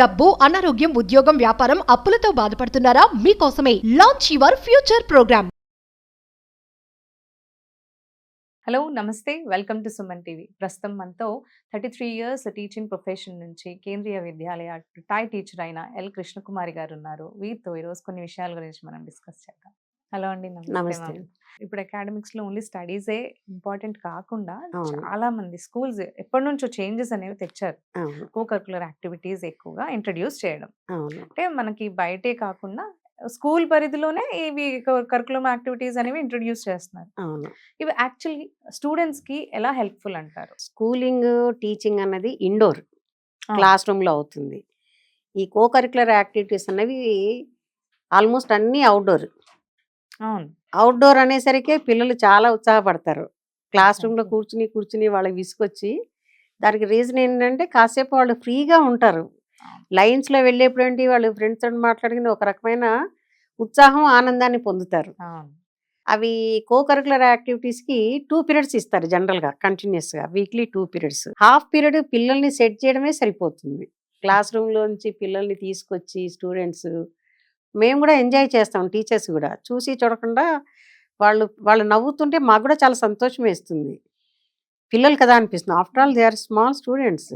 డబ్బు, అనారోగ్యం, ఉద్యోగం, వ్యాపారం, అప్పులతో బాధపడుతున్నారా? మీకోసమే launch your future program. Hello నమస్తే వెల్కమ్ టు సుమన్ టీవీ. ప్రస్తుతం మనతో 33 ఇయర్స్ టీచింగ్ ప్రొఫెషన్ నుంచి కేంద్రీయ విద్యాలయ టాయ్ టీచర్ అయిన ఎల్ కృష్ణకుమారి గారు ఉన్నారు. వీరితో ఈరోజు కొన్ని విషయాల గురించి మనం డిస్కస్ చేద్దాం. హలో అండి. నమస్తే. మ్యామ్. ఇప్పుడు అకాడమిక్స్ లో ఓన్లీ స్టడీసే ఇంపార్టెంట్ కాకుండా అవును. చాలా మంది స్కూల్స్ ఎప్పటి నుంచో చేంజెస్ అనేవి తెచ్చారు. అవును. కో కరికులర్ యాక్టివిటీస్ ఎక్కువగా ఇంట్రడ్యూస్ చేయడం, అవును. అంటే మనకి బయటే కాకుండా స్కూల్ పరిధిలోనే ఇవి కరికులం యాక్టివిటీస్ అనేవి ఇంట్రడ్యూస్ చేస్తున్నారు. అవును. ఇవి యాక్చువల్లీ స్టూడెంట్స్ కి ఎలా హెల్ప్ఫుల్ అంటారు? స్కూలింగ్, టీచింగ్ అన్నది ఇండోర్ క్లాస్ రూమ్లో అవుతుంది. ఈ కో కరికులర్ యాక్టివిటీస్ అన్నవి ఆల్మోస్ట్ అన్నీ అవుట్డోర్. అవును. అవుట్డోర్ అనేసరికి పిల్లలు చాలా ఉత్సాహపడతారు. క్లాస్ రూమ్లో కూర్చుని వాళ్ళకి విసుకొచ్చి, దానికి రీజన్ ఏంటంటే కాసేపు వాళ్ళు ఫ్రీగా ఉంటారు. లైన్స్లో వెళ్ళేప్పుడు ఏంటి, వాళ్ళు ఫ్రెండ్స్తో మాట్లాడుకుని ఒక రకమైన ఉత్సాహం, ఆనందాన్ని పొందుతారు. అవును. అవి కో కరికులర్ యాక్టివిటీస్కి 2 పీరియడ్స్ ఇస్తారు జనరల్గా, కంటిన్యూస్గా వీక్లీ 2 పీరియడ్స్. హాఫ్ పీరియడ్ పిల్లల్ని సెట్ చేయడమే సరిపోతుంది. క్లాస్ రూమ్లోంచి పిల్లల్ని తీసుకొచ్చి స్టూడెంట్స్, మేము కూడా ఎంజాయ్ చేస్తాం, టీచర్స్ కూడా చూసి చూడకుండా వాళ్ళు నవ్వుతుంటే మాకు కూడా చాలా సంతోషం వేస్తుంది. పిల్లలు కదా అనిపిస్తుంది. After all they are small students.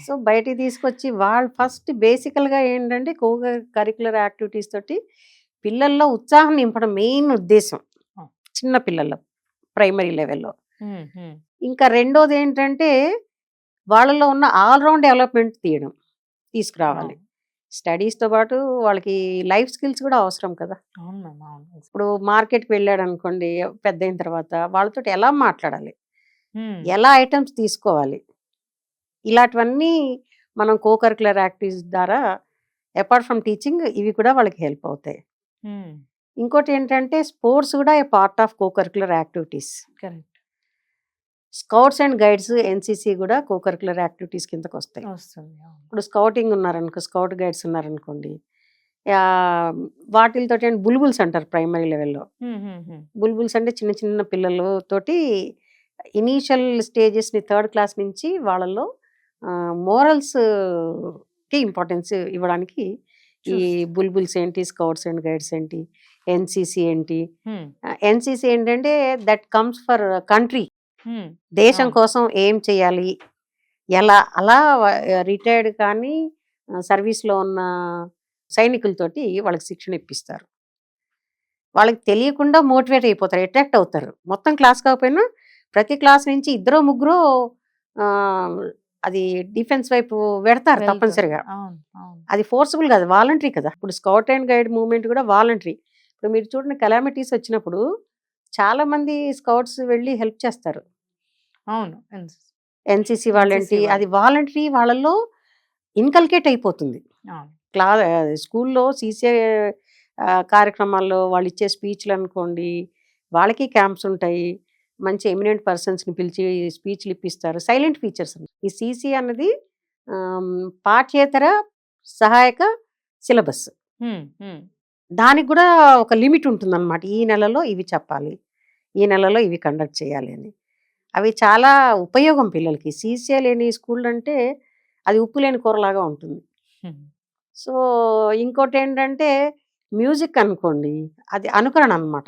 So బయటికి తీసుకొచ్చి వాళ్ళు ఫస్ట్ బేసికల్గా ఏంటంటే కో కరికులర్ యాక్టివిటీస్ తోటి పిల్లల్లో ఉత్సాహం నింపడం మెయిన్ ఉద్దేశం, చిన్న పిల్లల్లో ప్రైమరీ లెవెల్లో. ఇంకా రెండోది ఏంటంటే వాళ్ళలో ఉన్న ఆల్రౌండ్ డెవలప్మెంట్ తీసుకురావాలి. స్టడీస్తో పాటు వాళ్ళకి లైఫ్ స్కిల్స్ కూడా అవసరం కదా. ఇప్పుడు మార్కెట్కి వెళ్ళాడు అనుకోండి, పెద్ద అయిన తర్వాత వాళ్ళతో ఎలా మాట్లాడాలి, ఎలా ఐటమ్స్ తీసుకోవాలి, ఇలాంటివన్నీ మనం కో కరికులర్ యాక్టివిటీస్ ద్వారా అపార్ట్ ఫ్రమ్ టీచింగ్ ఇవి కూడా వాళ్ళకి హెల్ప్ అవుతాయి. ఇంకోటి ఏంటంటే స్పోర్ట్స్ కూడా a part of co curricular activities. Correct. Scouts and guides, NCC కూడా కో కరికులర్ యాక్టివిటీస్ కిందకు వస్తాయి. ఇప్పుడు స్కౌటింగ్ ఉన్నారనుకో, స్కౌట్ గైడ్స్ ఉన్నారనుకోండి, వాటితో బుల్బుల్స్ అంటారు ప్రైమరీ లెవెల్లో. బుల్బుల్స్ అంటే చిన్న చిన్న పిల్లలతోటి ఇనీషియల్ స్టేజెస్ని 3rd క్లాస్ నుంచి వాళ్ళల్లో మోరల్స్కి ఇంపార్టెన్స్ ఇవ్వడానికి ఈ బుల్బుల్స్ ఏంటి, స్కౌట్స్ అండ్ గైడ్స్ ఏంటి, ఎన్సీసీ ఏంటి. ఎన్సీసీ ఏంటంటే దట్ కమ్స్ ఫర్ కంట్రీ, దేశం కోసం ఏం చేయాలి, ఎలా అలా రిటైర్డ్ కానీ సర్వీస్లో ఉన్న సైనికులతోటి వాళ్ళకి శిక్షణ ఇప్పిస్తారు. వాళ్ళకి తెలియకుండా మోటివేట్ అయిపోతారు, అట్రాక్ట్ అవుతారు. మొత్తం క్లాస్ కాకపోయినా ప్రతి క్లాస్ నుంచి 2-3 అది డిఫెన్స్ వైపు పెడతారు తప్పనిసరిగా. అది ఫోర్స్ఫుల్ కాదు, వాలంటరీ కదా. ఇప్పుడు స్కౌట్ అండ్ గైడ్ మూవ్మెంట్ కూడా వాలంటరీ. ఇప్పుడు మీరు చూడండి, కెలామిటీస్ వచ్చినప్పుడు చాలా మంది స్కౌట్స్ వెళ్ళి హెల్ప్ చేస్తారు. అవును. ఎన్సీసీ వాళ్ళేంటి, అది వాలంటరీ వాళ్ళల్లో ఇన్కల్కేట్ అయిపోతుంది. స్కూల్లో సీసీఐ కార్యక్రమాల్లో వాళ్ళు ఇచ్చే స్పీచ్లు అనుకోండి, వాళ్ళకి క్యాంప్స్ ఉంటాయి, మంచి ఎమినెంట్ పర్సన్స్ని పిలిచి స్పీచ్లు ఇప్పిస్తారు. Salient features. ఈ సీసీ అన్నది పాఠ్యేతర సహాయక సిలబస్. దానికి కూడా ఒక లిమిట్ ఉంటుంది అన్నమాట. ఈ నెలలో ఇవి చెప్పాలి, ఈ నెలలో ఇవి కండక్ట్ చేయాలి అని. అవి చాలా ఉపయోగం పిల్లలకి. సీసీఐ లేని స్కూల్ అంటే అది ఉప్పు లేని కూరలాగా ఉంటుంది. సో ఇంకోటి ఏంటంటే మ్యూజిక్ అనుకోండి, అది అనుకరణ అన్నమాట.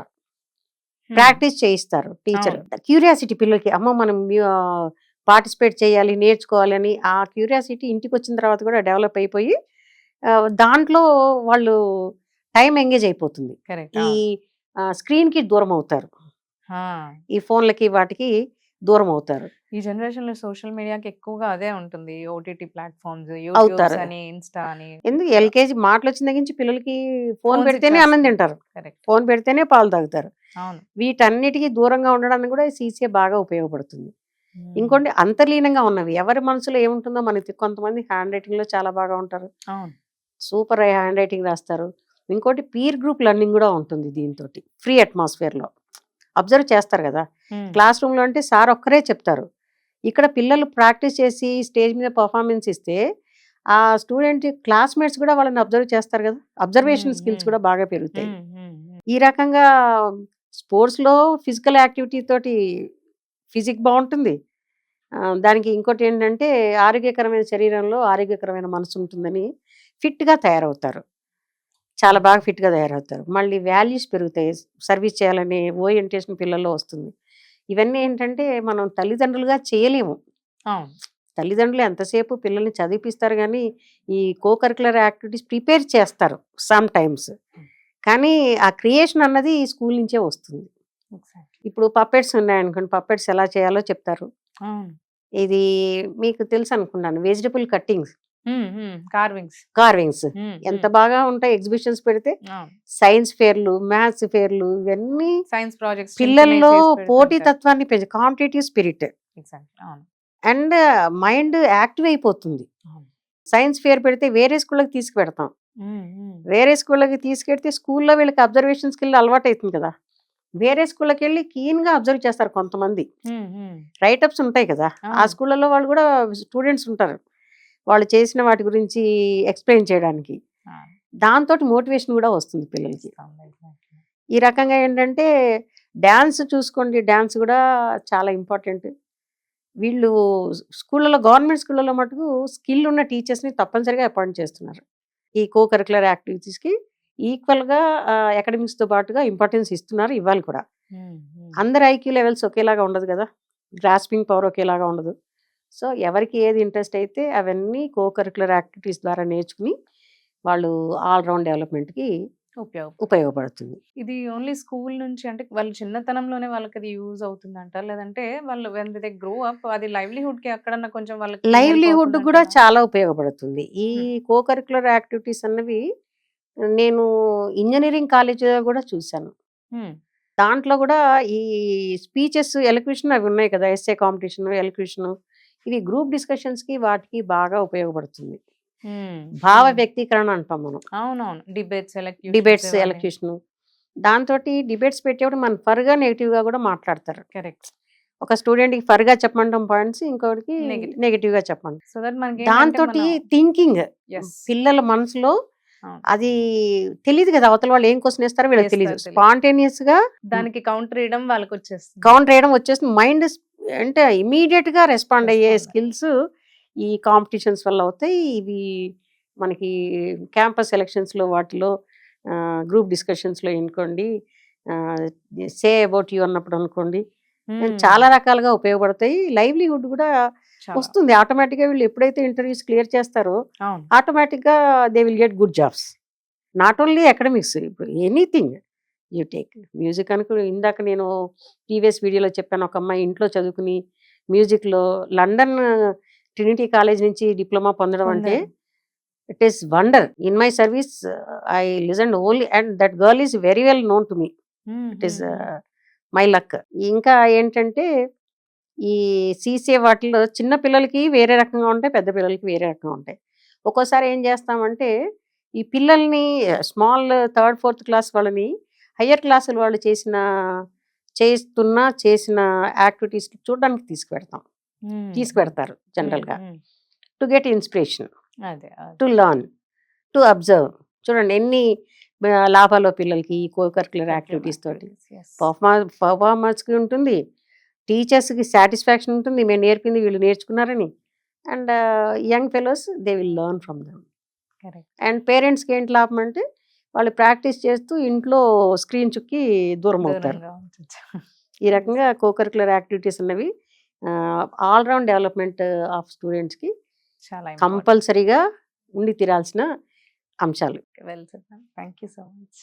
ప్రాక్టీస్ చేయిస్తారు టీచర్. క్యూరియాసిటీ పిల్లలకి, అమ్మ మనం పార్టిసిపేట్ చేయాలి, నేర్చుకోవాలి అని ఆ క్యూరియాసిటీ ఇంటికి వచ్చిన తర్వాత కూడా డెవలప్ అయిపోయి దాంట్లో వాళ్ళు టైం ఎంగేజ్ అయిపోతుంది. ఈ స్క్రీన్కి దూరం అవుతారు, ఈ ఫోన్లకి వాటికి దూరం అవుతారు. ఈ జనరేషన్ లో సోషల్ మీడియాకి ఎక్కువగా అదే ఉంటుంది. ఓటీటీ ప్లాట్ఫామ్స్, అవుతారు. అని, ఇన్స్టా అని. ఎందుకు ఎల్కేజీ మాటలు వచ్చిన దగ్గర నుంచి పిల్లలకి ఫోన్ పెడితేనే అన్నం తింటారు, ఫోన్ పెడితేనే పాలు తాగుతారు. వీటన్నిటికీ దూరంగా ఉండడానికి కూడా సీసీఏ బాగా ఉపయోగపడుతుంది. ఇంకోటి అంతర్లీనంగా ఉన్నవి, ఎవరి మనసులో ఏముంటుందో మనకి. కొంతమంది హ్యాండ్ రైటింగ్ లో చాలా బాగా ఉంటారు, సూపర్ హ్యాండ్ రైటింగ్ రాస్తారు. ఇంకోటి పీర్ గ్రూప్ లెర్నింగ్ కూడా ఉంటుంది దీంతో. ఫ్రీ అట్మాస్ఫియర్ లో అబ్జర్వ్ చేస్తారు కదా. క్లాస్ రూమ్ లో అంటే సార్ ఒక్కరే చెప్తారు, ఇక్కడ పిల్లలు ప్రాక్టీస్ చేసి స్టేజ్ మీద పర్ఫార్మెన్స్ ఇస్తే ఆ స్టూడెంట్ క్లాస్మేట్స్ కూడా వాళ్ళని అబ్జర్వ్ చేస్తారు కదా. అబ్జర్వేషన్ స్కిల్స్ కూడా బాగా పెరుగుతాయి. ఈ రకంగా స్పోర్ట్స్లో ఫిజికల్ యాక్టివిటీ తోటి ఫిజిక్ బాగుంటుంది, దానికి ఇంకోటి ఏంటంటే ఆరోగ్యకరమైన శరీరంలో ఆరోగ్యకరమైన మనసు ఉంటుందని ఫిట్గా తయారవుతారు, చాలా బాగా ఫిట్గా తయారవుతారు. మళ్ళీ వాల్యూస్ పెరుగుతాయి, సర్వీస్ చేయాలనే ఓరియంటేషన్ పిల్లల్లో వస్తుంది. ఇవన్నీ ఏంటంటే మనం తల్లిదండ్రులుగా చేయలేము. అవును. తల్లిదండ్రులు ఎంతసేపు పిల్లల్ని చదివిపిస్తారు కానీ ఈ కోకరికులర్ యాక్టివిటీస్ ప్రిపేర్ చేస్తారు సమ్ టైమ్స్, కానీ ఆ క్రియేషన్ అన్నది స్కూల్ నుంచే వస్తుంది. ఎగ్జాక్ట్లీ. ఇప్పుడు పప్పెట్స్ ఉన్నాయనుకోండి, పప్పెట్స్ ఎలా చేయాలో చెప్తారు. అవును. ఇది మీకు తెలుసు అనుకున్నాను, వెజిటబుల్ కట్టింగ్స్, కార్వింగ్స్. కార్వింగ్స్ ఎంత బాగా ఉంటాయి ఎగ్జిబిషన్స్ పెడితే. సైన్స్ ఫేర్లు, మ్యాథ్స్ ఫేర్లు, ఇవన్నీ సైన్స్ ప్రాజెక్ట్స్ పిల్లల్లో పోటీతత్వాన్ని పెంచు, కాంపిటేటివ్ స్పిరిట్ అవును. అండ్ మైండ్ యాక్టివ్ అయిపోతుంది. అవును. సైన్స్ ఫేర్ పెడితే వేరే స్కూళ్ళకి తీసుకుపెడతాం, వేరే స్కూళ్ళకి తీసుకెడితే స్కూల్లో వీళ్ళకి అబ్జర్వేషన్ స్కిల్ అలవాటు అవుతుంది కదా, వేరే స్కూళ్ళకి వెళ్ళి కీన్గా అబ్జర్వ్ చేస్తారు కొంతమంది. రైటప్స్ ఉంటాయి కదా, ఆ స్కూళ్ళలో వాళ్ళు కూడా స్టూడెంట్స్ ఉంటారు, వాళ్ళు చేసిన వాటి గురించి ఎక్స్ప్లెయిన్ చేయడానికి. దాంతో మోటివేషన్ కూడా వస్తుంది పిల్లలకి. ఈ రకంగా ఏంటంటే డ్యాన్స్ చూసుకోండి, డ్యాన్స్ కూడా చాలా ఇంపార్టెంట్. వీళ్ళు స్కూళ్ళలో, గవర్నమెంట్ స్కూళ్ళలో మటుకు స్కిల్ ఉన్న టీచర్స్ని తప్పనిసరిగా అపాయింట్ చేస్తున్నారు. ఈ కోకరికులర్ యాక్టివిటీస్కి ఈక్వల్గా అకాడమిక్స్తో పాటుగా ఇంపార్టెన్స్ ఇస్తున్నారు, ఇవ్వాలి కూడా. అందరి ఐక్యూ లెవెల్స్ ఒకేలాగా ఉండదు కదా, గ్రాస్పింగ్ పవర్ ఒకేలాగా ఉండదు. సో ఎవరికి ఏది ఇంట్రెస్ట్ అయితే అవన్నీ కోకరికులర్ యాక్టివిటీస్ ద్వారా నేర్చుకుని వాళ్ళు ఆల్రౌండ్ డెవలప్మెంట్కి ఉపయోగపడుతుంది. ఇది ఓన్లీ స్కూల్ నుంచి, అంటే వాళ్ళు చిన్నతనంలోనే వాళ్ళకి అది యూజ్ అవుతుందంట, లేదంటే వాళ్ళు వెన్ దే గ్రో అప్ అది లైవ్లీహుడ్ కి అక్కడన్నా కొంచెం వాళ్ళకి లైవ్లీహుడ్ కూడా చాలా ఉపయోగపడుతుంది. ఈ కోకరికులర్ యాక్టివిటీస్ అన్నవి నేను ఇంజనీరింగ్ కాలేజీలో కూడా చూశాను. దాంట్లో కూడా ఈ స్పీచెస్, ఎలక్యూషన్ అవి ఉన్నాయి కదా, ఎస్ఏ కాంపిటీషన్, ఎలక్యూషన్, ఇవి గ్రూప్ డిస్కషన్స్కి వాటికి బాగా ఉపయోగపడుతుంది. భావ వ్యక్తీకరణ అంటాం మనం. అవునవును. డిబేట్స్, ఎలక్యూషన్, దాంతో డిబేట్స్ పెట్టేప్పుడు మనం ఫర్గా నెగిటివ్గా కూడా మాట్లాడతారు. కరెక్ట్. ఒక స్టూడెంట్కి ఫర్గా చెప్పమంటాం పాయింట్స్, ఇంకొకటికి నెగిటివ్గా చెప్పండి. సో దట్ మనకి దాంతో థింకింగ్ పిల్లల మనసులో అది తెలియదు కదా, అవతల వాళ్ళు ఏం క్వశ్చన్ వేస్తారో వీళ్ళకి తెలియదు, స్పాంటేనియస్ గా దానికి కౌంటర్ వేయడం వాళ్ళకి వచ్చేస్తుంది. మైండ్ అంటే ఇమీడియట్ గా రెస్పాండ్ అయ్యే స్కిల్స్ ఈ కాంపిటీషన్స్ వల్ల అవుతాయి. ఇవి మనకి క్యాంపస్ ఎలక్షన్స్లో వాటిలో గ్రూప్ డిస్కషన్స్లో అనుకోండి, సే అబౌట్ యూ అన్నప్పుడు అనుకోండి, చాలా రకాలుగా ఉపయోగపడతాయి. లైవ్లీహుడ్ కూడా వస్తుంది ఆటోమేటిక్గా. వీళ్ళు ఎప్పుడైతే ఇంటర్వ్యూస్ క్లియర్ చేస్తారో ఆటోమేటిక్గా they will get good jobs. Not only academics, ఇప్పుడు ఎనీథింగ్ యూ టేక్. మ్యూజిక్ అనుకో, ఇందాక నేను ప్రీవియస్ వీడియోలో చెప్పాను, ఒక అమ్మాయి ఇంట్లో చదువుకుని మ్యూజిక్లో లండన్ ట్రినిటీ కాలేజ్ నుంచి డిప్లొమా పొందడం అంటే it is wonder. In my service I listen only and that girl is very well known to me. It is my luck. ఇంకా ఏంటంటే ఈ సీసీఏ వాటిలో చిన్న పిల్లలకి వేరే రకంగా ఉంటాయి, పెద్ద పిల్లలకి వేరే రకంగా ఉంటాయి. ఒక్కోసారి ఏం చేస్తామంటే ఈ పిల్లల్ని స్మాల్ 3rd 4th క్లాస్ వాళ్ళని హయ్యర్ క్లాసుల వాళ్ళు చేసిన యాక్టివిటీస్ చూడడానికి తీసుకుపెడతారు జనరల్గా, to get inspiration, to learn, to observe. చూడండి ఎన్ని లాభాలు పిల్లలకి ఈ కోకరికులర్ యాక్టివిటీస్ తోటి. పర్ఫార్మర్స్కి ఉంటుంది, టీచర్స్కి సాటిస్ఫాక్షన్ ఉంటుంది, మేము నేర్పింది వీళ్ళు నేర్చుకున్నారని. And young fellows they will learn from them. And పేరెంట్స్కి ఏంటి లాభం అంటే వాళ్ళు ప్రాక్టీస్ చేస్తూ ఇంట్లో స్క్రీన్ చుక్కి దూరం అవుతారు. ఈ రకంగా కోకరికులర్ యాక్టివిటీస్ అన్నవి ఆల్రౌండ్ డెవలప్మెంట్ ఆఫ్ స్టూడెంట్స్కి కంపల్సరీగా ఉండి తీరాల్సిన అంశాలు. Well said. Thank you so much.